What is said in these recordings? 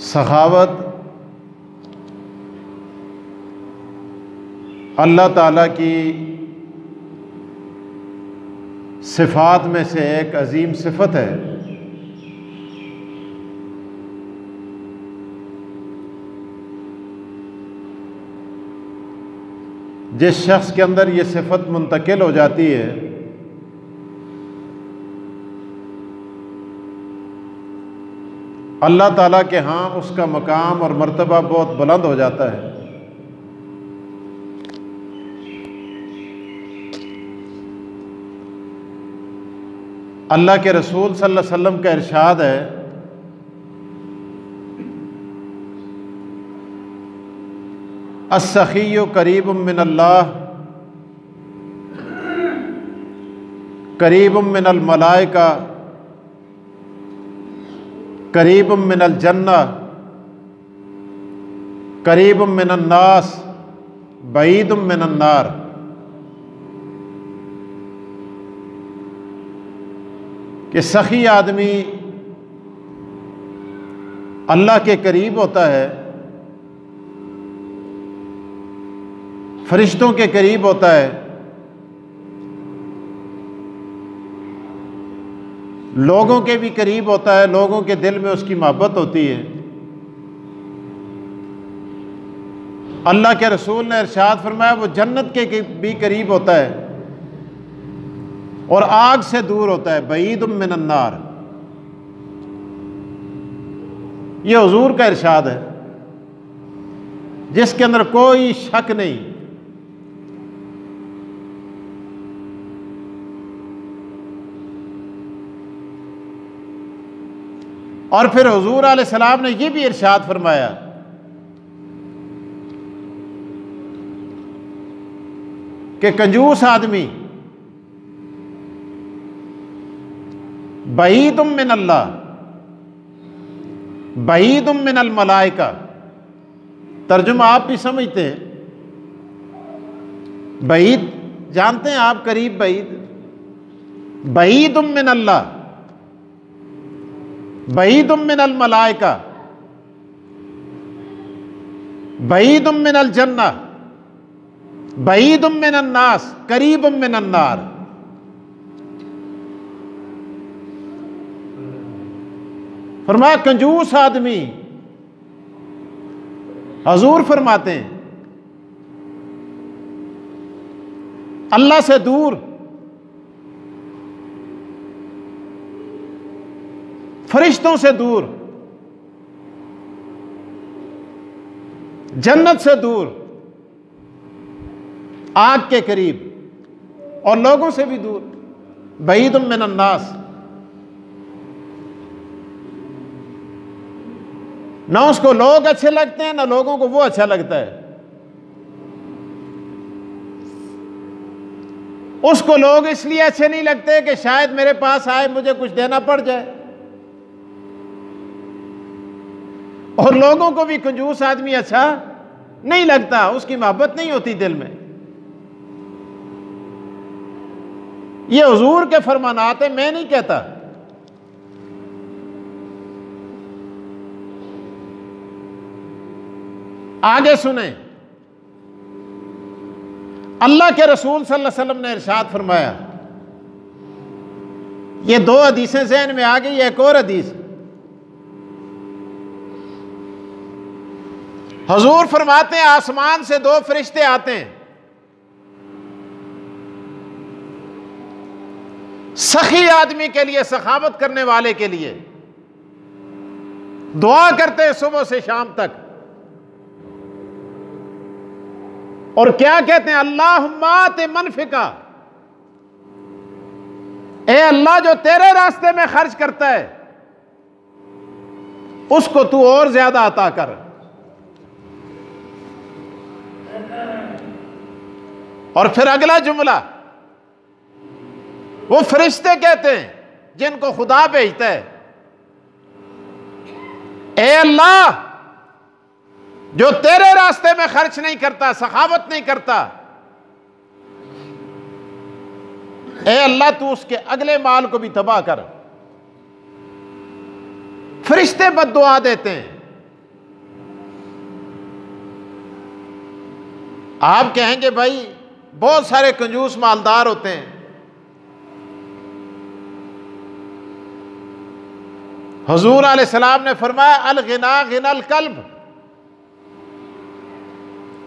सखावत अल्लाह ताला की सिफ़ात में से एक अजीम सिफ़त है। जिस शख्स के अंदर ये सिफ़त मुंतकिल हो जाती है, अल्लाह ताला के यहाँ उसका मकाम और मर्तबा बहुत बुलंद हो जाता है। अल्लाह के रसूल सल्लल्लाहु अलैहि वसल्लम का इरशाद है, अस्सखिय्यु करीबुम मिनल्लाह करीबुम मिनल मलाइका करीबुम मिनल जन्नह करीबुम मिनन नास बईदुम मिनन नार। कि सखी आदमी अल्लाह के करीब होता है, फरिश्तों के करीब होता है, लोगों के भी करीब होता है, लोगों के दिल में उसकी मोहब्बत होती है। अल्लाह के रसूल ने इरशाद फरमाया वो जन्नत के भी करीब होता है और आग से दूर होता है, बईदुम मिनन नार। ये हुजूर का इरशाद है जिसके अंदर कोई शक नहीं। और फिर हुजूर अलैहिस्सलाम ने यह भी इरशाद फरमाया कि कंजूस आदमी बईदुम मिनल्लाह बईदुम मिनल मलाइका। तर्जुमा आप भी समझते हैं, बईद जानते हैं आप, करीब बईद। बईदुम मिनल्लाह बईदुम मिनल मलाइका बईदुम मिनल जन्नह बईदुम मिनन नास करीबुम मिनन नार। फरमाया कंजूस आदमी, हजूर फरमाते हैं अल्लाह से दूर, फरिश्तों से दूर, जन्नत से दूर, आग के करीब और लोगों से भी दूर। बईदुम मिनन नास, ना उसको लोग अच्छे लगते हैं ना लोगों को वो अच्छा लगता है। उसको लोग इसलिए अच्छे नहीं लगते कि शायद मेरे पास आए मुझे कुछ देना पड़ जाए, और लोगों को भी कंजूस आदमी अच्छा नहीं लगता, उसकी मोहब्बत नहीं होती दिल में। ये हुजूर के फरमानात है, मैं नहीं कहता। आगे सुने, अल्लाह के रसूल सल्लल्लाहु अलैहि वसल्लम ने इरशाद फरमाया, ये दो हदीसें ज़हन में आ गई, एक और हदीस। हुजूर फरमाते हैं आसमान से दो फरिश्ते आते हैं, सखी आदमी के लिए, सखावत करने वाले के लिए दुआ करते हैं सुबह से शाम तक। और क्या कहते हैं? अल्लाहुम्मा आति मनफिका, ए अल्लाह जो तेरे रास्ते में खर्च करता है उसको तू और ज्यादा अता कर। और फिर अगला जुमला वो फरिश्ते कहते हैं जिनको खुदा भेजता है, ए अल्लाह जो तेरे रास्ते में खर्च नहीं करता, सखावत नहीं करता, ए अल्लाह तू उसके अगले माल को भी तबाह कर। फरिश्ते बद्दुआ देते हैं आप कहेंगे भाई बहुत सारे कंजूस मालदार होते हैं। हुजूर अलैहिस्सलाम ने फरमाया अल गिना गिनल कल्ब,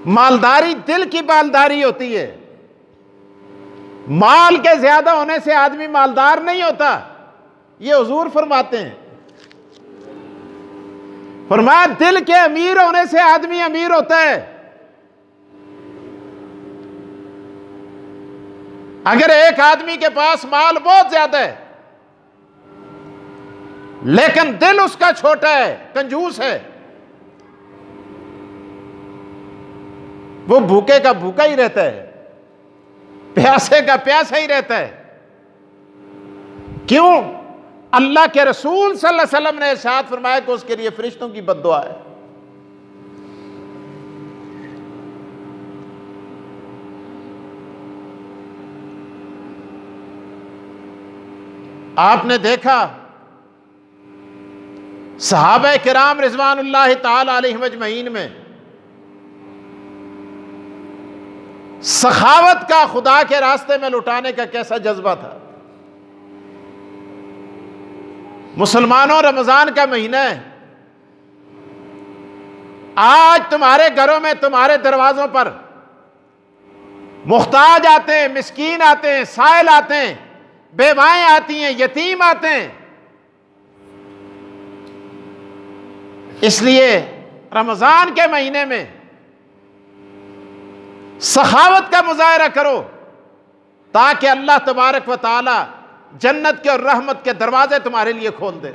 मालदारी दिल की मालदारी होती है। माल के ज्यादा होने से आदमी मालदार नहीं होता, ये हुजूर फरमाते हैं। फरमाया दिल के अमीर होने से आदमी अमीर होता है। अगर एक आदमी के पास माल बहुत ज्यादा है लेकिन दिल उसका छोटा है, कंजूस है, वो भूखे का भूखा ही रहता है, प्यासे का प्यासा ही रहता है। क्यों? अल्लाह के रसूल सल्लल्लाहु अलैहि वसल्लम ने इरशाद फरमाया कि उसके लिए फरिश्तों की बद्दुआ है। आपने देखा सहाबा किराम रिज़वानुल्लाहि ताला अलैहिम अजमईन में सखावत का खुदा के रास्ते में लुटाने का कैसा जज्बा था। मुसलमानों, रमजान का महीना है, आज तुम्हारे घरों में, तुम्हारे दरवाजों पर मुख्ताज आते हैं, मिस्कीन आते हैं, साइल आते हैं, बेवाएं आती हैं, यतीम आते हैं। इसलिए रमजान के महीने में सखावत का मुजाहरा करो ताकि अल्लाह तबारक व तआला जन्नत के और रहमत के दरवाजे तुम्हारे लिए खोल दे।